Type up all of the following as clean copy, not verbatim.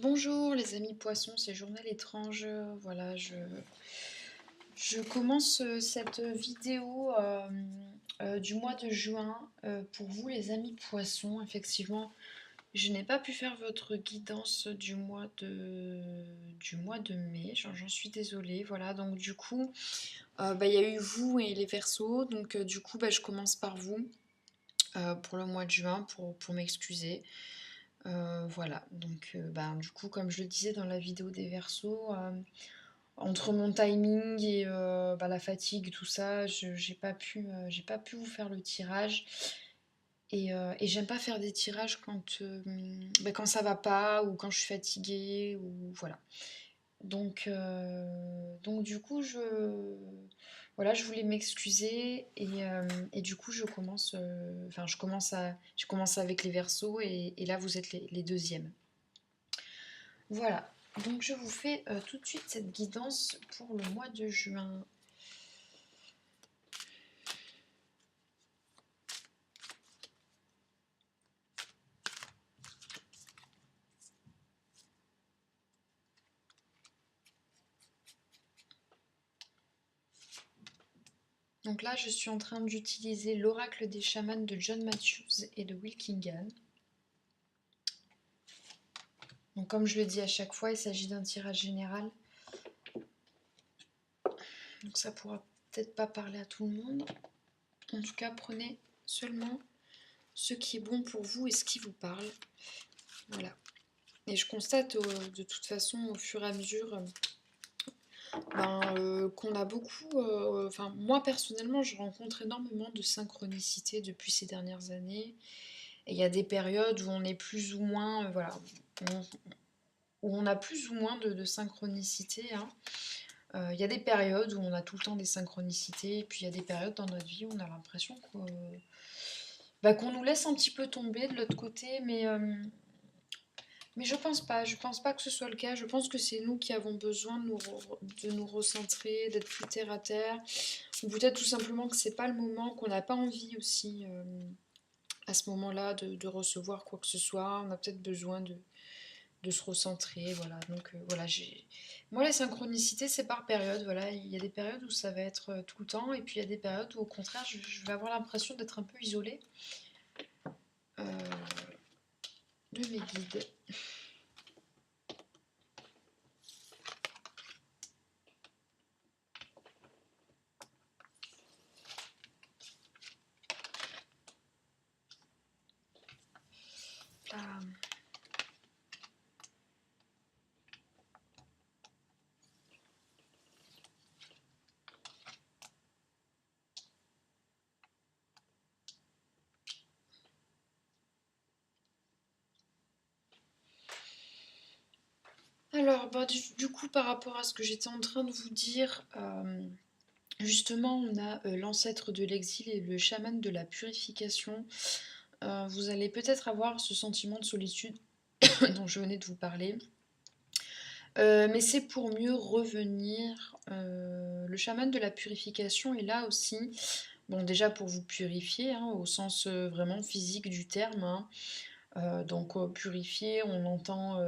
Bonjour les amis poissons, c'est Journal étrange. Voilà, je commence cette vidéo du mois de juin pour vous les amis poissons. Effectivement, je n'ai pas pu faire votre guidance du mois de mai, j'en suis désolée. Voilà, donc du coup, il y a eu vous et les Verseaux, donc du coup, je commence par vous pour le mois de juin pour m'excuser. Voilà, donc du coup, comme je le disais dans la vidéo des Verseaux, entre mon timing et la fatigue, tout ça, j'ai pas pu vous faire le tirage. Et j'aime pas faire des tirages quand ça va pas ou quand je suis fatiguée ou voilà. Donc du coup, voilà, je voulais m'excuser et du coup, je commence avec les Verseaux et là, vous êtes les deuxièmes. Voilà, donc je vous fais tout de suite cette guidance pour le mois de juin. Donc là, je suis en train d'utiliser l'oracle des chamans de John Matthews et de Will Kingan. Donc comme je le dis à chaque fois, il s'agit d'un tirage général. Donc ça pourra peut-être pas parler à tout le monde. En tout cas, prenez seulement ce qui est bon pour vous et ce qui vous parle. Voilà. Et je constate de toute façon au fur et à mesure qu'on a beaucoup... moi personnellement, je rencontre énormément de synchronicité depuis ces dernières années. Et il y a des périodes où on est plus ou moins... où on a plus ou moins de synchronicité. Hein. Il y a des périodes où on a tout le temps des synchronicités, et puis il y a des périodes dans notre vie où on a l'impression qu'on nous laisse un petit peu tomber de l'autre côté, mais je pense pas que ce soit le cas. Je pense que c'est nous qui avons besoin de nous recentrer, d'être plus terre à terre, ou peut-être tout simplement que c'est pas le moment, qu'on n'a pas envie aussi à ce moment-là de recevoir quoi que ce soit. On a peut-être besoin de se recentrer, voilà. Donc voilà, moi la synchronicité c'est par période, voilà. Il y a des périodes où ça va être tout le temps, et puis il y a des périodes où au contraire je vais avoir l'impression d'être un peu isolée euh, de mes guides. Là. Alors, du coup, par rapport à ce que j'étais en train de vous dire, justement, on a l'ancêtre de l'exil et le chaman de la purification. Vous allez peut-être avoir ce sentiment de solitude dont je venais de vous parler. Mais c'est pour mieux revenir. Le chaman de la purification est là aussi. Bon, déjà pour vous purifier, hein, au sens vraiment physique du terme. Hein. Donc purifier, on entend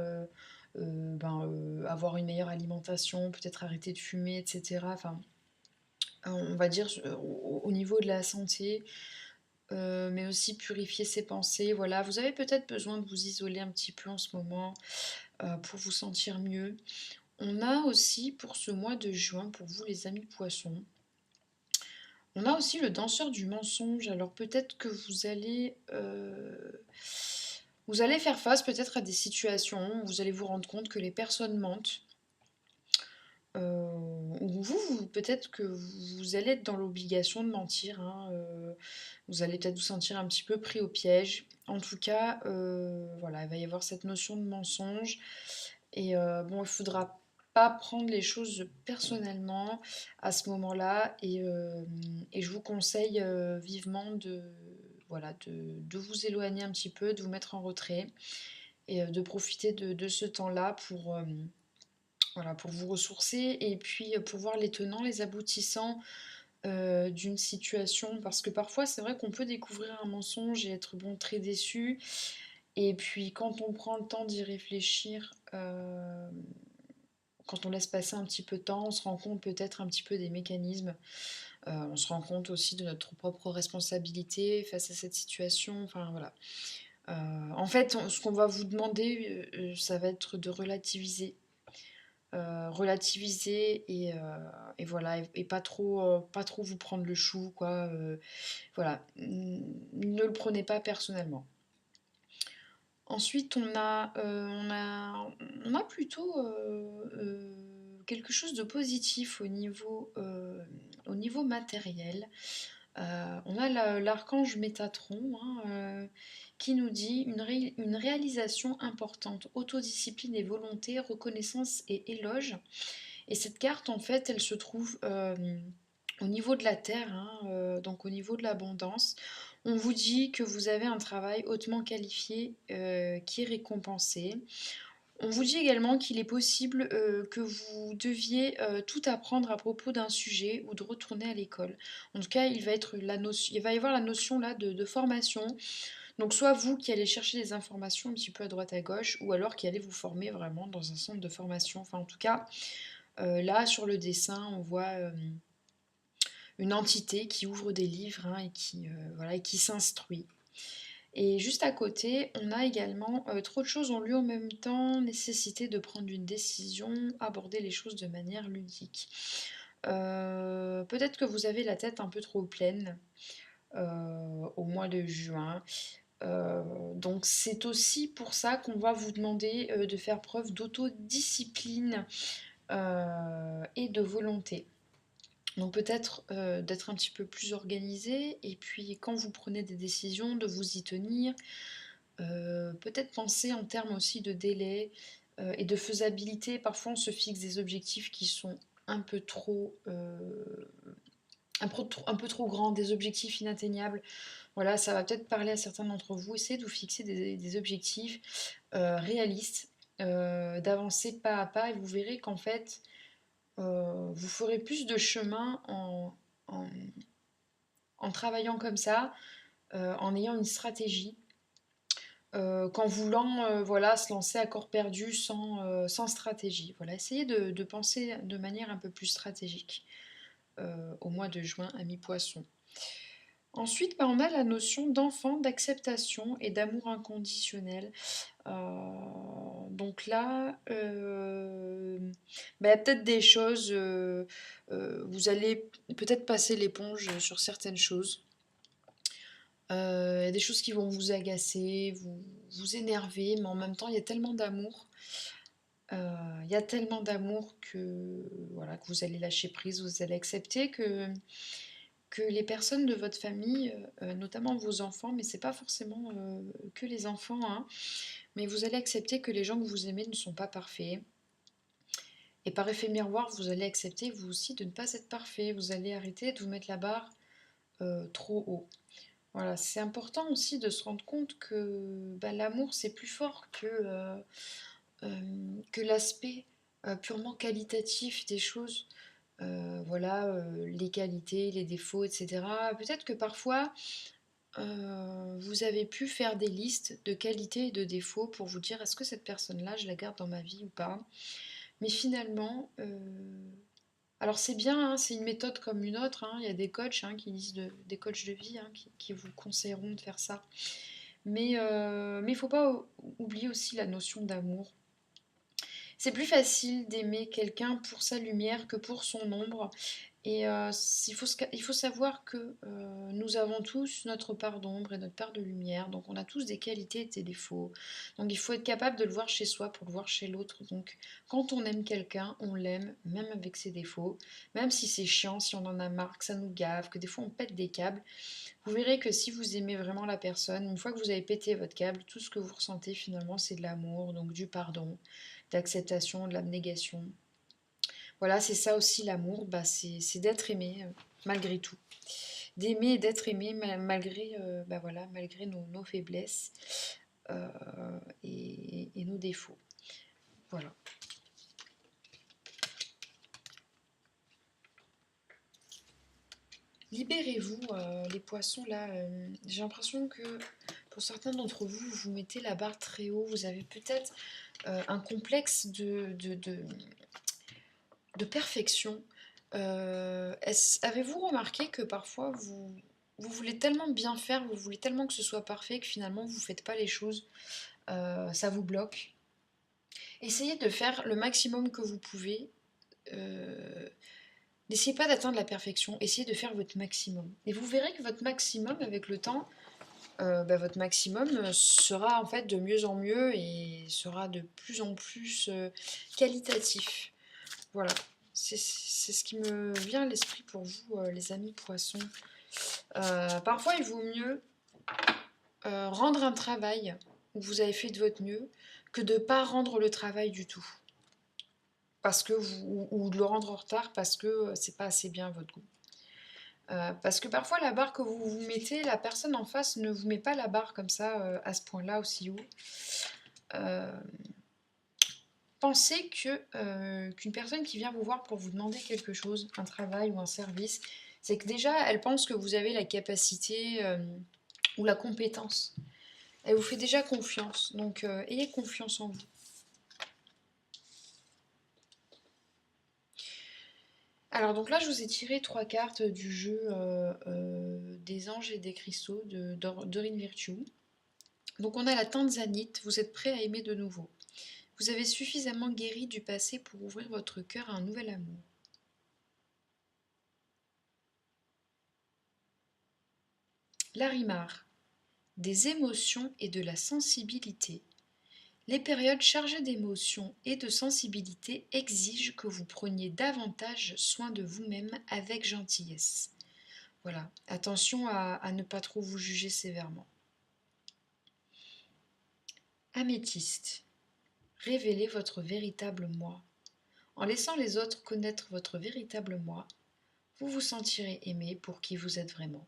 avoir une meilleure alimentation, peut-être arrêter de fumer, etc. Enfin, on va dire au niveau de la santé, mais aussi purifier ses pensées. Voilà, vous avez peut-être besoin de vous isoler un petit peu en ce moment pour vous sentir mieux. On a aussi pour ce mois de juin, pour vous les amis poissons, on a aussi le danseur du mensonge. Alors peut-être que vous allez faire face peut-être à des situations où vous allez vous rendre compte que les personnes mentent. Ou peut-être que vous allez être dans l'obligation de mentir. Hein, vous allez peut-être vous sentir un petit peu pris au piège. En tout cas, voilà, il va y avoir cette notion de mensonge. Et bon, il ne faudra pas prendre les choses personnellement à ce moment-là. Et je vous conseille vivement voilà, de vous éloigner un petit peu, de vous mettre en retrait et de profiter de ce temps-là voilà, pour vous ressourcer et puis pour voir les tenants, les aboutissants d'une situation. Parce que parfois, c'est vrai qu'on peut découvrir un mensonge et être très déçu. Et puis quand on prend le temps d'y réfléchir, quand on laisse passer un petit peu de temps, on se rend compte peut-être un petit peu des mécanismes. On se rend compte aussi de notre propre responsabilité face à cette situation. Enfin voilà. En fait, ce qu'on va vous demander, ça va être de relativiser. Relativiser et voilà, et pas trop vous prendre le chou, quoi. Voilà, ne le prenez pas personnellement. Ensuite, on a plutôt quelque chose de positif au niveau matériel. On a l'archange Métatron, hein, qui nous dit une réalisation importante, autodiscipline et volonté, reconnaissance et éloge. Et cette carte, en fait, elle se trouve au niveau de la Terre, hein, donc au niveau de l'abondance. On vous dit que vous avez un travail hautement qualifié qui est récompensé. On vous dit également qu'il est possible que vous deviez tout apprendre à propos d'un sujet ou de retourner à l'école. En tout cas, il va y avoir la notion là de formation. Donc soit vous qui allez chercher des informations un petit peu à droite à gauche, ou alors qui allez vous former vraiment dans un centre de formation. Enfin, en tout cas, là sur le dessin, on voit une entité qui ouvre des livres, hein, voilà, et qui s'instruit. Et juste à côté, on a également trop de choses ont lieu en même temps, nécessité de prendre une décision, aborder les choses de manière ludique. Peut-être que vous avez la tête un peu trop pleine au mois de juin. Donc c'est aussi pour ça qu'on va vous demander de faire preuve d'autodiscipline et de volonté. Donc peut-être d'être un petit peu plus organisé et puis quand vous prenez des décisions, de vous y tenir. Peut-être penser en termes aussi de délai et de faisabilité. Parfois on se fixe des objectifs qui sont un peu trop, un peu trop grands, des objectifs inatteignables. Voilà, ça va peut-être parler à certains d'entre vous. Essayez de vous fixer des objectifs réalistes, d'avancer pas à pas et vous verrez qu'en fait vous ferez plus de chemin en, en travaillant comme ça, en ayant une stratégie, qu'en voulant voilà, se lancer à corps perdu sans stratégie. Voilà, essayez de penser de manière un peu plus stratégique au mois de juin à mi-poisson. Ensuite, bah, on a la notion d'enfant, d'acceptation et d'amour inconditionnel. Donc là, bah, il y a peut-être des choses, vous allez peut-être passer l'éponge sur certaines choses. Il y a des choses qui vont vous agacer, vous énerver, mais en même temps, il y a tellement d'amour. Il y a tellement d'amour que, voilà, que vous allez lâcher prise, vous allez accepter que les personnes de votre famille, notamment vos enfants, mais c'est pas forcément que les enfants, hein, mais vous allez accepter que les gens que vous aimez ne sont pas parfaits. Et par effet miroir, vous allez accepter vous aussi de ne pas être parfait. Vous allez arrêter de vous mettre la barre trop haut. Voilà, c'est important aussi de se rendre compte que bah, l'amour c'est plus fort que l'aspect purement qualitatif des choses. Voilà, les qualités, les défauts, etc. Peut-être que parfois vous avez pu faire des listes de qualités et de défauts pour vous dire est-ce que cette personne-là, je la garde dans ma vie ou pas. Mais finalement, alors c'est bien, hein, c'est une méthode comme une autre, hein. Il y a des coachs qui disent des coachs de vie qui vous conseilleront de faire ça. Mais il ne faut pas oublier aussi la notion d'amour. C'est plus facile d'aimer quelqu'un pour sa lumière que pour son ombre. Et il faut savoir que nous avons tous notre part d'ombre et notre part de lumière. Donc on a tous des qualités et des défauts. Donc il faut être capable de le voir chez soi pour le voir chez l'autre. Donc quand on aime quelqu'un, on l'aime même avec ses défauts. Même si c'est chiant, si on en a marre, que ça nous gave, que des fois on pète des câbles. Vous verrez que si vous aimez vraiment la personne, une fois que vous avez pété votre câble, tout ce que vous ressentez finalement c'est de l'amour, donc du pardon, de l'acceptation, de l'abnégation. Voilà, c'est ça aussi l'amour, bah, c'est d'être aimé malgré tout. D'aimer et d'être aimé malgré, bah, voilà, malgré nos faiblesses euh, et nos défauts. Voilà. Libérez-vous, les poissons là. J'ai l'impression que Pour certains d'entre vous, vous mettez la barre très haut. Vous avez peut-être un complexe de perfection. Avez-vous remarqué que parfois vous voulez tellement bien faire, vous voulez tellement que ce soit parfait que finalement vous ne faites pas les choses, ça vous bloque. Essayez de faire le maximum que vous pouvez. euh, N'essayez pas d'atteindre la perfection, essayez de faire votre maximum. Et vous verrez que votre maximum, avec le temps, votre maximum sera en fait de mieux en mieux et sera de plus en plus qualitatif. Voilà, c'est ce qui me vient à l'esprit pour vous, les amis poissons. Parfois, il vaut mieux rendre un travail où vous avez fait de votre mieux que de ne pas rendre le travail du tout. Parce que ou de le rendre en retard parce que c'est pas assez bien à votre goût. Parce que parfois la barre que vous vous mettez, la personne en face ne vous met pas la barre comme ça à ce point-là aussi haut. Euh, Pensez qu'une personne qui vient vous voir pour vous demander quelque chose, un travail ou un service, c'est que déjà elle pense que vous avez la capacité ou la compétence. Elle vous fait déjà confiance, donc ayez confiance en vous. Alors donc là je vous ai tiré 3 cartes du jeu des anges et des cristaux de Dorine Virtue. Donc on a la Tanzanite, vous êtes prêt à aimer de nouveau. Vous avez suffisamment guéri du passé pour ouvrir votre cœur à un nouvel amour. Larimar, des émotions et de la sensibilité. Les périodes chargées d'émotions et de sensibilité exigent que vous preniez davantage soin de vous-même avec gentillesse. Voilà, attention à ne pas trop vous juger sévèrement. Améthyste, révélez votre véritable moi. En laissant les autres connaître votre véritable moi, vous vous sentirez aimé pour qui vous êtes vraiment.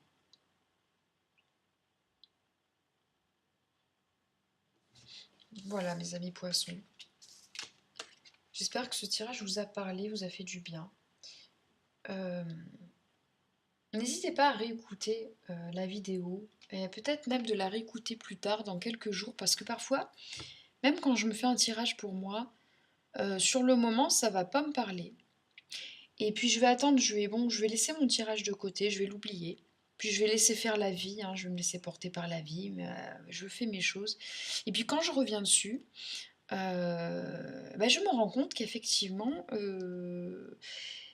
Voilà mes amis poissons. J'espère que ce tirage vous a parlé, vous a fait du bien. N'hésitez pas à réécouter la vidéo et peut-être même de la réécouter plus tard dans quelques jours parce que parfois, même quand je me fais un tirage pour moi, sur le moment ça va pas me parler. Et puis je vais attendre, je vais laisser mon tirage de côté, je vais l'oublier. Puis je vais laisser faire la vie, hein, je vais me laisser porter par la vie, mais, je fais mes choses. Et puis quand je reviens dessus, je me rends compte qu'effectivement,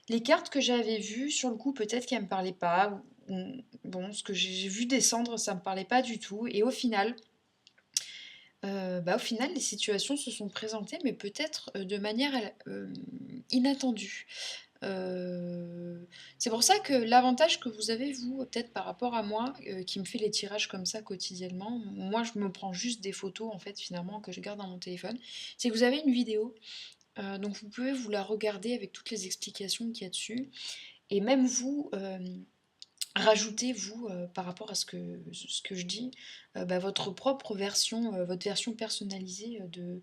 les cartes que j'avais vues, sur le coup, peut-être qu'elles ne me parlaient pas. Bon, ce que j'ai vu descendre, ça ne me parlait pas du tout. Et au final, les situations se sont présentées, mais peut-être de manière inattendue. C'est pour ça que l'avantage que vous avez, vous, peut-être par rapport à moi, qui me fait les tirages comme ça quotidiennement, moi je me prends juste des photos en fait finalement que je garde dans mon téléphone, c'est que vous avez une vidéo, donc vous pouvez vous la regarder avec toutes les explications qu'il y a dessus, et même vous, rajoutez vous, par rapport à ce que je dis, votre propre version, votre version personnalisée de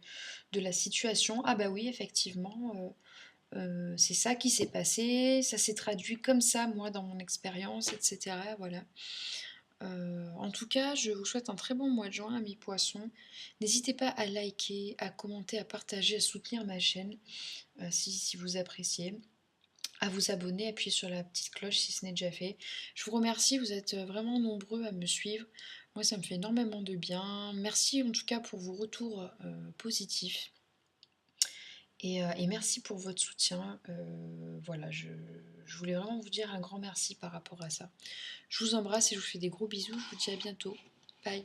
la situation. Ah bah oui, effectivement. C'est ça qui s'est passé, ça s'est traduit comme ça, moi, dans mon expérience, etc. Voilà. En tout cas, je vous souhaite un très bon mois de juin, amis poissons. N'hésitez pas à liker, à commenter, à partager, à soutenir ma chaîne si vous appréciez, à vous abonner, appuyer sur la petite cloche si ce n'est déjà fait. Je vous remercie, vous êtes vraiment nombreux à me suivre. Moi, ça me fait énormément de bien. Merci en tout cas pour vos retours positifs. Et merci pour votre soutien. Voilà, je voulais vraiment vous dire un grand merci par rapport à ça. Je vous embrasse et je vous fais des gros bisous. Je vous dis à bientôt. Bye.